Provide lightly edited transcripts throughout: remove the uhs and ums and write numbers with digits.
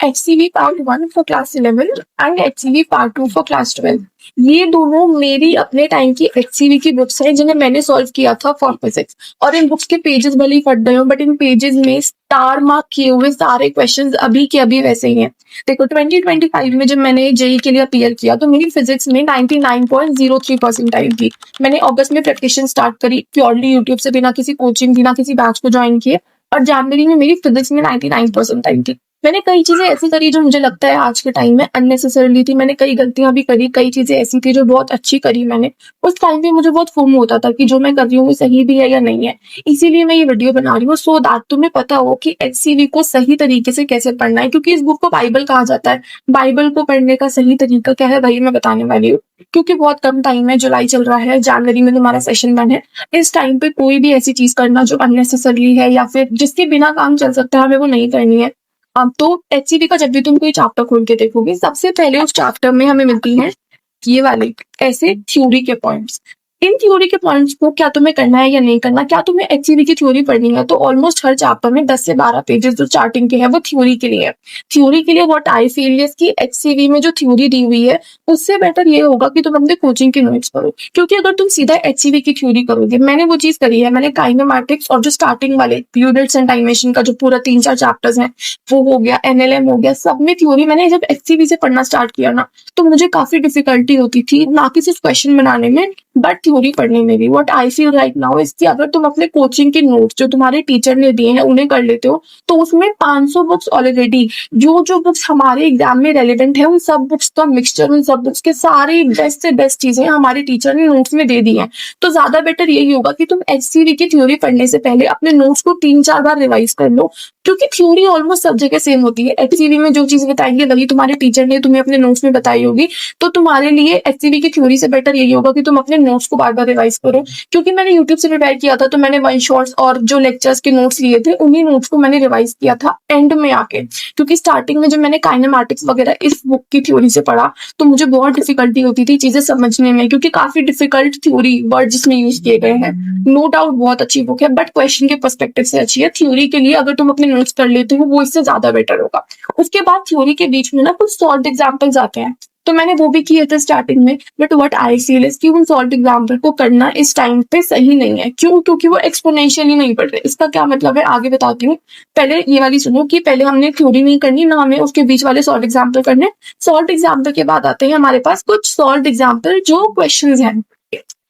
HCV part 1 for class 11 and HCV part 2 for class 12। ये दोनों मेरी अपने टाइम की HCV की बुक्स हैं जिन्हें मैंने सॉल्व किया था फॉर फिजिक्स। और इन बुक्स के पेजेस भले ही फट गए हो बट इन पेजेस में स्टार मार्क किए हुए सारे क्वेश्चंस अभी के अभी वैसे ही हैं। देखो 2025 में जब मैंने जेई के लिए अपीयर किया तो मेरी फिजिक्स में 99.03 परसेंटाइल थी। मैंने अगस्त में प्रैक्टिस स्टार्ट करी प्योरली यूट्यूब से, बिना किसी कोचिंग, बिना किसी बैच को ज्वाइन किए। और जनवरी में मेरी फिजिक्स में 99 परसेंटाइल थी। मैंने कई चीजें ऐसी करी जो मुझे लगता है आज के टाइम में अननेसेसरली थी। मैंने कई गलतियां भी करी, कई चीजें ऐसी थी जो बहुत अच्छी करी मैंने। उस टाइम पे मुझे बहुत फोमो होता था कि जो मैं कर रही हूँ वो सही भी है या नहीं है। इसीलिए मैं ये वीडियो बना रही हूँ सो दैट तुम्हें पता हो कि HCV को सही तरीके से कैसे पढ़ना है, क्योंकि इस बुक को बाइबल कहा जाता है। बाइबल को पढ़ने का सही तरीका क्या है वही मैं बताने वाली हूँ। क्योंकि बहुत कम टाइम है, जुलाई चल रहा है, जनवरी में तुम्हारा सेशन बंद है। इस टाइम पे कोई भी ऐसी चीज करना जो अननेसेसरली है या फिर जिसके बिना काम चल सकता है हमें वो नहीं करनी है। अब तो HCV का जब भी तुम कोई चैप्टर खोल के देखोगे सबसे पहले उस चैप्टर में हमें मिलती है ये वाले ऐसे थ्योरी के पॉइंट्स। इन थ्योरी के पॉइंट्स को क्या तुम्हें करना है या नहीं करना, क्या तुम्हें HCV की थ्योरी पढ़नी है, तो ऑलमोस्ट हर चैप्टर में 10 से 12 पेजेस जो चार्टिंग के हैं वो थ्योरी के लिए है। थ्योरी के लिए व्हाट आई फील इज कि HCV में जो थ्योरी दी हुई है उससे बेटर ये होगा कि तुम अपने कोचिंग की नोट्स पढ़ो। क्योंकि अगर तुम सीधा HCV की थ्योरी करोगे, मैंने वो चीज करी है, मैंने काइनेमैटिक्स और जो स्टार्टिंग वाले यूनिट्स एंड टाइमेशन का जो पूरा 3-4 चैप्टर्स हैं वो हो गया, NLM हो गया, सब में थ्योरी मैंने जब HCV से पढ़ना स्टार्ट किया ना तो मुझे काफी डिफिकल्टी होती थी, ना कि सिर्फ क्वेश्चन बनाने में बट थ्योरी पढ़ने में भी। What I feel right now is कि अगर तुम अपने कोचिंग के नोट्स जो तुम्हारे टीचर ने दिए हैं उन्हें कर लेते हो तो उसमें 500 बुक्स ऑलरेडी, जो बुक्स हमारे एग्जाम में रेलिवेंट है उन सब बुक्स का मिक्सचर, उन सब बुक्स के सारे बेस्ट से बेस्ट चीजें हमारे टीचर ने नोट्स में दे दी हैं। तो ज्यादा बेटर यही होगा कि तुम HCV की थ्योरी पढ़ने से पहले अपने नोट्स को 3-4 बार रिवाइज कर लो, क्योंकि थ्योरी ऑलमोस्ट सब जगह सेम होती है। HCV में जो चीज बताएंगे वही तुम्हारे टीचर ने तुम्हें अपने नोट्स में बताई होगी। तो तुम्हारे लिए HCV की थ्योरी से बेटर यही होगा कि तुम अपने नोट्स को बार बार रिवाइज करो। क्योंकि मैंने यूट्यूब से प्रिपेयर किया था तो मैंने वन शॉट्स और जो लेक्चर्स के नोट्स लिए थे उन्हीं नोट्स को मैंने रिवाइज किया था एंड में आके। क्योंकि स्टार्टिंग में जब मैंने काइनेमैटिक्स वगैरह इस बुक की थ्योरी से पढ़ा तो मुझे बहुत डिफिकल्टी होती थी चीजें समझने में, क्योंकि काफी डिफिकल्ट थ्योरी वर्ड जिसमें यूज किए गए हैं। नो डाउट बहुत अच्छी बुक है बट क्वेश्चन के पर्सपेक्टिव से अच्छी है। थ्योरी के लिए अगर तुम अपने नोट्स कर लेते हो वो इससे ज्यादा बेटर होगा। उसके बाद थ्योरी के बीच में ना कुछ सॉल्व एग्जाम्पल्स आते हैं तो मैंने वो भी किए थे स्टार्टिंग में। But what I feel is कि उन सॉल्व एग्जाम्पल को करना इस टाइम पे सही नहीं है। क्यों? क्योंकि वो एक्सपोनेंशियली नहीं बढ़ रहे। इसका क्या मतलब है आगे बताती हूँ। पहले ये वाली सुनो कि पहले हमने थ्योरी नहीं करनी ना हमें उसके बीच वाले सॉल्व एग्जाम्पल करने। सॉल्व एग्जाम्पल के बाद आते हैं हमारे पास कुछ सॉल्व एग्जाम्पल जो क्वेश्चन हैं।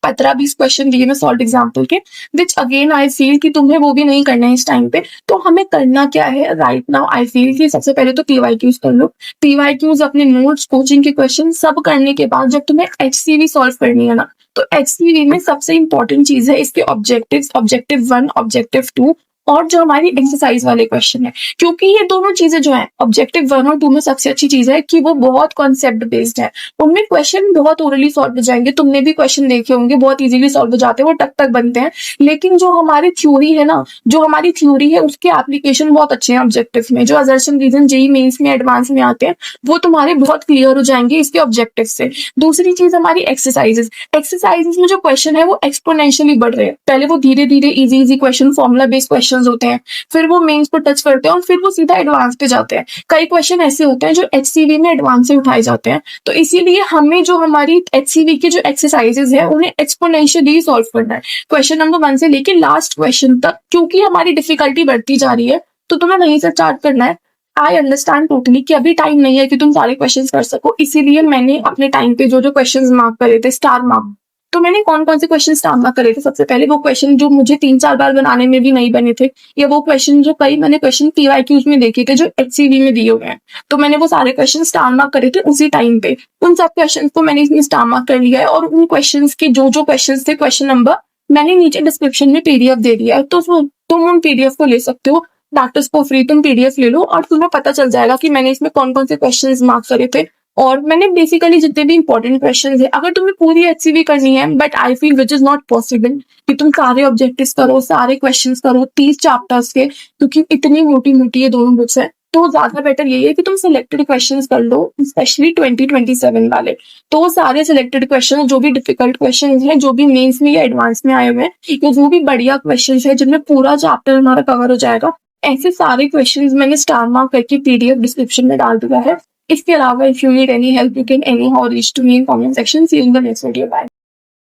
15-20 क्वेश्चन दिए मैं सॉल्व एग्जाम्पल के, विच अगेन आई फील कि तुम्हें वो भी नहीं करना है इस टाइम पे। तो हमें करना क्या है राइट नाउ, आई फील कि सबसे पहले तो PYQs कर लो। PYQs अपने नोट्स, कोचिंग के क्वेश्चन सब करने के बाद जब तुम्हें HCV सॉल्व करनी है ना तो HCV में सबसे इंपॉर्टेंट चीज है इसके ऑब्जेक्टिव्स, ऑब्जेक्टिव 1, ऑब्जेक्टिव 2 और जो हमारी एक्सरसाइज वाले क्वेश्चन है। क्योंकि ये दोनों चीजें जो है ऑब्जेक्टिव 1 और 2 में सबसे अच्छी चीज है कि वो बहुत कॉन्सेप्ट बेस्ड है। उनमें क्वेश्चन बहुत ओरली सॉल्व हो जाएंगे, तुमने भी क्वेश्चन देखे होंगे, बहुत इजीली सॉल्व हो जाते हैं, वो टक टक बनते हैं। लेकिन जो हमारी थ्योरी है ना, जो हमारी थ्योरी है उसके एप्लीकेशन बहुत अच्छे हैं ऑब्जेक्टिव में। जो असर्शन रीजन जेईई मेंस में एडवांस में आते हैं वो तुम्हारे बहुत क्लियर हो जाएंगे इसके ऑब्जेक्टिव से। दूसरी चीज हमारी एक्सरसाइजेस। एक्सरसाइजेस में जो क्वेश्चन है वो एक्सपोनेंशियली बढ़ रहे हैं। पहले वो धीरे धीरे easy question, formula based question होते हैं, फिर वो मेंस को टच करते हैं और फिर वो सीधा एडवांस पे जाते हैं। कई क्वेश्चन ऐसे होते हैं जो HCV में एडवांस से उठाए जाते हैं। तो इसीलिए हमें जो हमारी HCV की जो एक्सरसाइजेस है उन्हें एक्सपोनेंशियली सॉल्व करना है क्वेश्चन नंबर 1 से लेके लास्ट क्वेश्चन तक। क्योंकि हमारी डिफिकल्टी बढ़ती जा रही है तो तुम्हें वहीं से स्टार्ट करना है। आई अंडरस्टैंड टोटली कि अभी टाइम नहीं है कि तुम सारे क्वेश्चंस कर सको, इसीलिए मैंने अपने टाइम पे जो क्वेश्चंस मार्क करे थे स्टार मार्क। तो मैंने कौन कौन से क्वेश्चन स्टार मार्क करे थे, सबसे पहले वो क्वेश्चन जो मुझे 3-4 बार बनाने में भी नहीं बने थे, या वो क्वेश्चन जो कई मैंने क्वेश्चन PYQs में देखे थे जो HCV में दिए हुए हैं, तो मैंने वो सारे क्वेश्चन स्टार मार्क करे थे उसी टाइम पे। उन सब क्वेश्चन को मैंने इसमें स्टार मार्क कर लिया है और उन क्वेश्चन के जो क्वेश्चन थे क्वेश्चन नंबर मैंने नीचे डिस्क्रिप्शन में PDF दे दिया है। तो तुम उन PDF को ले सकते हो, प्रैक्टिस को फ्री तुम PDF ले लो और तुम्हें पता चल जाएगा कि मैंने इसमें कौन कौन से क्वेश्चन मार्क करे थे। और मैंने बेसिकली जितने भी इंपॉर्टेंट क्वेश्चन है, अगर तुम्हें पूरी HCV करनी है but I feel which is not possible कि तुम सारे ऑब्जेक्टिव्स करो, सारे क्वेश्चंस करो 30 चैप्टर्स के, क्योंकि इतनी मोटी मोटी ये दोनों बुक्स है, तो ज्यादा बेटर यही है कि तुम सिलेक्टेड क्वेश्चंस कर लो, स्पेशली 2027 वाले। तो सारे सिलेक्टेड क्वेश्चन जो भी डिफिकल्ट क्वेश्चन है, जो भी मेंस में या एडवांस में आए हुए हैं, जो भी बढ़िया क्वेश्चन है जिनमें पूरा चैप्टर हमारा कवर हो जाएगा, ऐसे सारे क्वेश्चंस मैंने स्टार मार्क करके पीडीएफ डिस्क्रिप्शन में डाल दिया है। इसके अलावा if you need any help you can anyhow reach to me in comment section. See you in the next video. Bye.